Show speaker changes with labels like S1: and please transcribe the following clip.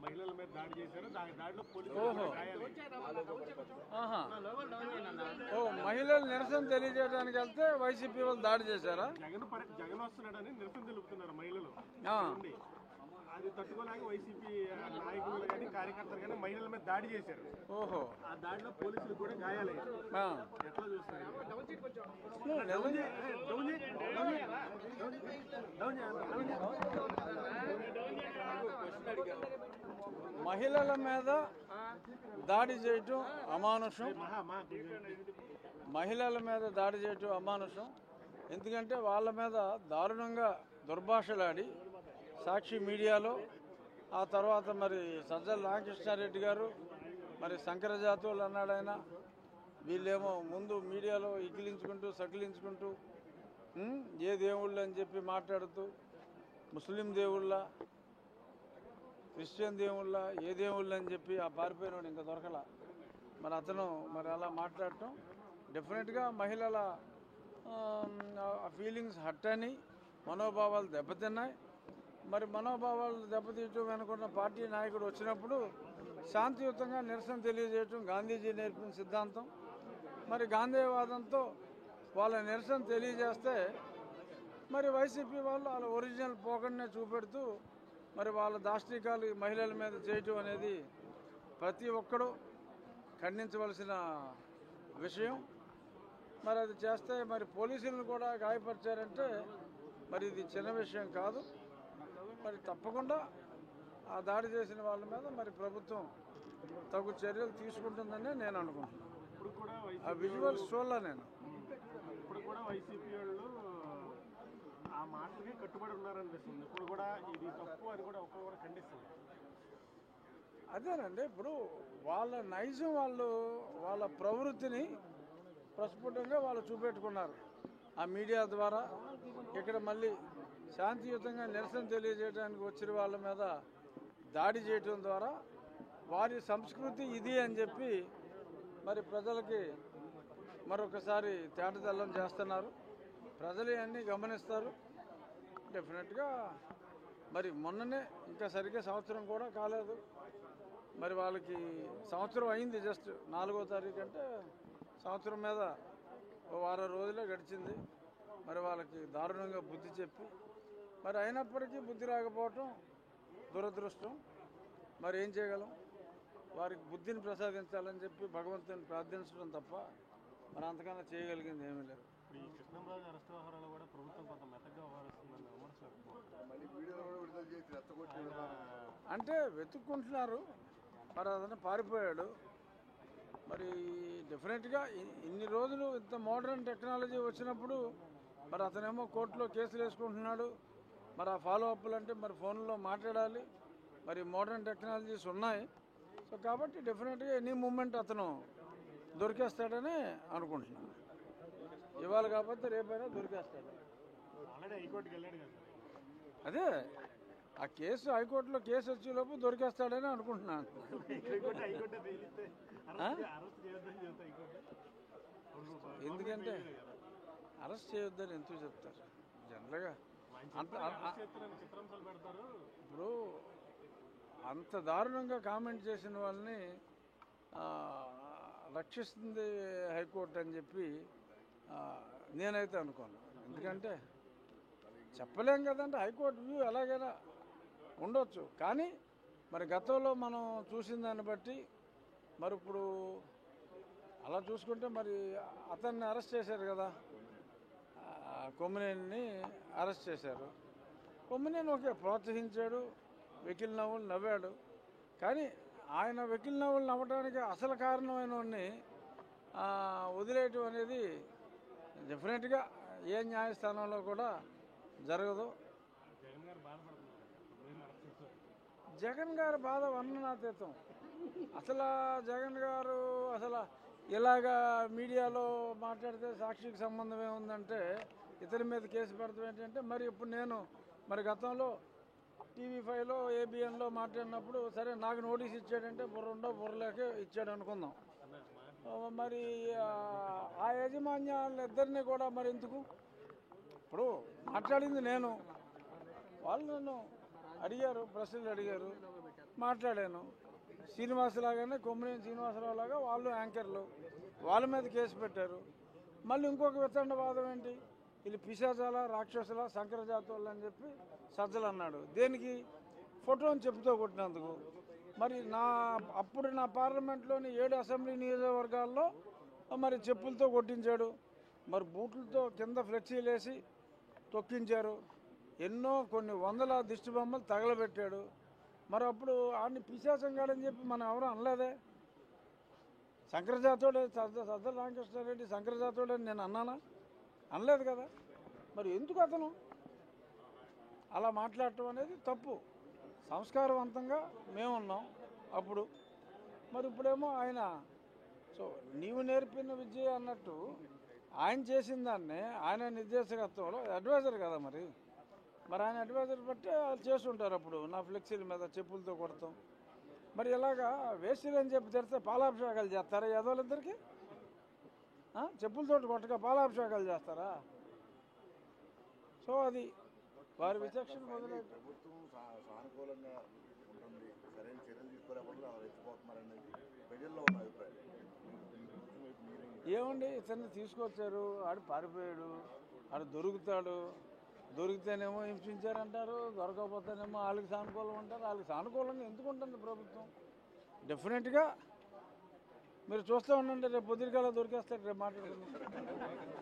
S1: మహిళల మీద దాడి చేశారు. దాడిలో పోలీసులు
S2: ఓ మహిళలు నిరసన తెలియజేయడానికి వెళ్తే వైసీపీ వాళ్ళు దాడి చేశారా?
S1: జగన్ వస్తున్నాడని నిరసన తెలుపుతున్నారు మహిళలు. అది తట్టుకోలేక వైసీపీ నాయకులు కానీ కార్యకర్తలు కానీ మహిళల మీద దాడి చేశారు.
S2: ఓహో,
S1: ఆ దాడిలో పోలీసులు కూడా గాయాలయ్యారు. ఎట్లా చూస్తారు?
S2: మహిళల మీద దాడి చేయటం అమానుషం. మహిళల మీద దాడి చేయటం అమానుషం. ఎందుకంటే వాళ్ళ మీద దారుణంగా దుర్భాషలాడి సాక్షి మీడియాలో, ఆ తర్వాత మరి సజ్జల రామకృష్ణారెడ్డి గారు మరి శంకరజాతువులు అన్నాడు ఆయన. వీళ్ళేమో ముందు మీడియాలో ఇకిలించుకుంటూ సకిలించుకుంటూ ఏ దేవుళ్ళు అని చెప్పి మాట్లాడుతూ ముస్లిం దేవుళ్ళ, క్రిస్టియన్ దేవుళ్ళ, ఏ దేవుళ్ళు అని చెప్పి ఆ పారిపోయినోడు ఇంకా దొరకల. మరి అతను మరి అలా మాట్లాడటం డెఫినెట్గా మహిళల ఫీలింగ్స్ హర్ట్ అని, మనోభావాలు దెబ్బతిన్నాయి. మరి మనోభావాలు దెబ్బతీయటం వెనుకున్న పార్టీ నాయకుడు వచ్చినప్పుడు శాంతియుతంగా నిరసన తెలియజేయటం గాంధీజీ నేర్పిన సిద్ధాంతం. మరి గాంధీవాదంతో వాళ్ళ నిరసన తెలియజేస్తే మరి వైసీపీ వాళ్ళు వాళ్ళ ఒరిజినల్ పోకడనే చూపెడుతూ మరి వాళ్ళ దాష్టికాలు మహిళల మీద చేయటం అనేది ప్రతి ఒక్కరూ ఖండించవలసిన విషయం. మరి అది చేస్తే మరి పోలీసులను కూడా గాయపరిచారంటే మరి ఇది చిన్న విషయం కాదు. మరి తప్పకుండా ఆ దాడి చేసిన వాళ్ళ మీద మరి ప్రభుత్వం తగు చర్యలు తీసుకుంటుందని నేను అనుకుంటున్నాను. ఆ విజువల్స్ చూడలే నేను.
S1: ఇప్పుడు కూడా వైసీపీ వాళ్ళు ఆ మాటలకి కట్టుబడి ఉన్నారనిపిస్తుంది. ఇప్పుడు కూడా ఇది తప్పు అని కూడా ఒక్కరు కూడా ఖండిస్తుంది.
S2: అదేనండి, ఇప్పుడు వాళ్ళ నైజం, వాళ్ళ ప్రవృత్తిని ప్రస్ఫుటంగా వాళ్ళు చూపెట్టుకున్నారు ఆ మీడియా ద్వారా. ఇక్కడ మళ్ళీ శాంతియుతంగా నిరసన తెలియజేయడానికి వచ్చిన వాళ్ళ మీద దాడి చేయటం ద్వారా వారి సంస్కృతి ఇది అని చెప్పి మరి ప్రజలకి మరొకసారి తేటతెల్లం చేస్తున్నారు. ప్రజలు అన్నీ గమనిస్తారు. డెఫినెట్గా మరి మొన్ననే ఇంకా సరిగ్గా సంవత్సరం కూడా కాలేదు. మరి వాళ్ళకి సంవత్సరం అయింది, జస్ట్ 4వ తారీఖు అంటే సంవత్సరం మీద ఓ వారం రోజులే గడిచింది. మరి వాళ్ళకి దారుణంగా బుద్ధి చెప్పి మరి అయినప్పటికీ బుద్ధి రాకపోవటం దురదృష్టం. మరి ఏం చేయగలం? వారికి బుద్ధిని ప్రసాదించాలని చెప్పి భగవంతుని ప్రార్థించడం తప్ప మరి అంతకన్నా చేయగలిగింది ఏమీ లేదు.
S1: ఈ కృష్ణంరాజు అరెస్ట్ వ్యవహారంలో కూడా ప్రభుత్వం కొంత మెత్తగా వ్యవహరిస్తుందని విమర్శలు
S2: అంటే వెతుక్కుంటున్నారు. మరి అతను పారిపోయాడు. మరి డెఫినెట్గా ఇన్ని రోజులు ఇంత మోడర్న్ టెక్నాలజీ వచ్చినప్పుడు మరి అతనేమో కోర్టులో కేసులు వేసుకుంటున్నాడు. మరి ఆ ఫాలో అప్లు అంటే మరి ఫోన్లో మాట్లాడాలి. మరి మోడర్న్ టెక్నాలజీస్ ఉన్నాయి. సో కాబట్టి డెఫినెట్గా ఎనీ మూమెంట్ అతను దొరికేస్తాడని అనుకుంటున్నాను. ఇవాళ కాకపోతే రేపైనా దొరికేస్తాడు. అదే ఆ కేసు హైకోర్టులో కేసు వచ్చేలోపు దొరికేస్తాడని అనుకుంటున్నాను. ఎందుకంటే అరెస్ట్ చేయొద్దని ఎందుకు చెప్తారు జనరల్గా? ఇప్పుడు అంత దారుణంగా కామెంట్ చేసిన వాళ్ళని రక్షిస్తుంది హైకోర్టు అని చెప్పి నేనైతే అనుకోను. ఎందుకంటే చెప్పలేం కదంటే హైకోర్టు వ్యూ ఎలాగైనా ఉండొచ్చు. కానీ మరి గతంలో మనం చూసిన దాన్ని బట్టి మరి ఇప్పుడు అలా చూసుకుంటే మరి అతన్ని అరెస్ట్ చేశారు కదా, కొమ్మినేని అరెస్ట్ చేశారు. కొమ్మినేని ఓకే ప్రోత్సహించాడు, వెకిల్ నవ్వులు నవ్వాడు. కానీ ఆయన వెకిల్ నవ్వులు నవ్వడానికి అసలు కారణమైన వాడిని వదిలేయటం అనేది డెఫినెట్గా ఏ న్యాయస్థానంలో కూడా జరగదు. జగన్ గారి బాధ వర్ణనాతీతం. అసలు జగన్ గారు అసలు ఇలాగా మీడియాలో మాట్లాడితే సాక్షికి సంబంధం ఏముందంటే ఇతని మీద కేసు పెడతాం ఏంటంటే, మరి ఇప్పుడు నేను మరి గతంలో TV5లో ABNలో మాట్లాడినప్పుడు సరే నాకు నోటీస్ ఇచ్చాడంటే బుర్రుండో బుర్రలేక ఇచ్చాడు అనుకుందాం. మరి ఆ యాజమాన్యాలు ఇద్దరిని కూడా మరి ఎందుకు? ఇప్పుడు మాట్లాడింది నేను, వాళ్ళు నన్ను అడిగారు, ప్రశ్నలు అడిగారు. మాట్లాడాను. శ్రీనివాసలాగానే కొమ్మినేని శ్రీనివాసరావు లాగా వాళ్ళు యాంకర్లు, వాళ్ళ మీద కేసు పెట్టారు. మళ్ళీ ఇంకొక వితండవాదం ఏంటి, వీళ్ళు పిశాచాల రాక్షసుల శంకరజాతువులు అని చెప్పి సజ్జలు అన్నాడు. దేనికి? ఫోటోని చెప్పుతో కొట్టినందుకు. మరి అప్పుడు నా పార్లమెంట్లోని 7 అసెంబ్లీ నియోజకవర్గాల్లో మరి చెప్పులతో కొట్టించాడు, మరి బూట్లతో కింద ఫ్లెక్సీలు వేసి తొక్కించారు, కొన్ని వందల దిష్టి బొమ్మలు తగలబెట్టాడు. మరి అప్పుడు ఆడిని పిశాచంగాడని చెప్పి మనం ఎవరు అనలేదే. శంకరజాతోడే సజ్జల రామకృష్ణారెడ్డి శంకరజాతోడని నేను అన్నానా? అనలేదు కదా. మరి ఎందుకు అతను అలా మాట్లాడటం అనేది తప్పు. సంస్కారవంతంగా మేమున్నాం అప్పుడు. మరి ఇప్పుడేమో ఆయన నీవు నేర్పిన విద్య అన్నట్టు ఆయన చేసిన దాన్నే ఆయన నిర్దేశకత్వంలో అడ్వైజర్ కదా. మరి ఆయన అడ్వైజర్ బట్టి చేస్తుంటారు. అప్పుడు నా ఫ్లెక్సీల మీద చెప్పులతో కొడతాం. మరి ఇలాగా వేస్టీలు అని చెప్పి తెరిస్తే పాలాభిషేకాలు చేస్తారా యాదవులిద్దరికి? చెప్పులతో కొట్టగా పాలాభిషేకాలు చేస్తారా? సో అది వారి విచక్షణ మొదలైతే
S3: ప్రభుత్వం సానుకూలంగా ఉంటుంది, సరైన చర్యలు తీసుకోలేకుండా రెచ్చిపోతున్నారనేది ప్రజల్లో ఉన్న అభిప్రాయం.
S2: ఏమండి, ఇతన్ని తీసుకొచ్చారు, ఆడు పారిపోయాడు, ఆడు దొరికితేనేమో హింసించారంటారు, దొరకకపోతేనేమో వాళ్ళకి సానుకూలం అంటారు. వాళ్ళకి సానుకూలంగా ఎందుకు ఉంటుంది ప్రభుత్వం? డెఫినెట్గా మీరు చూస్తూ ఉండండి, రేపు పొద్దురికాల దొరికేస్తారు. రేపు మాట్లాడుకుందాం.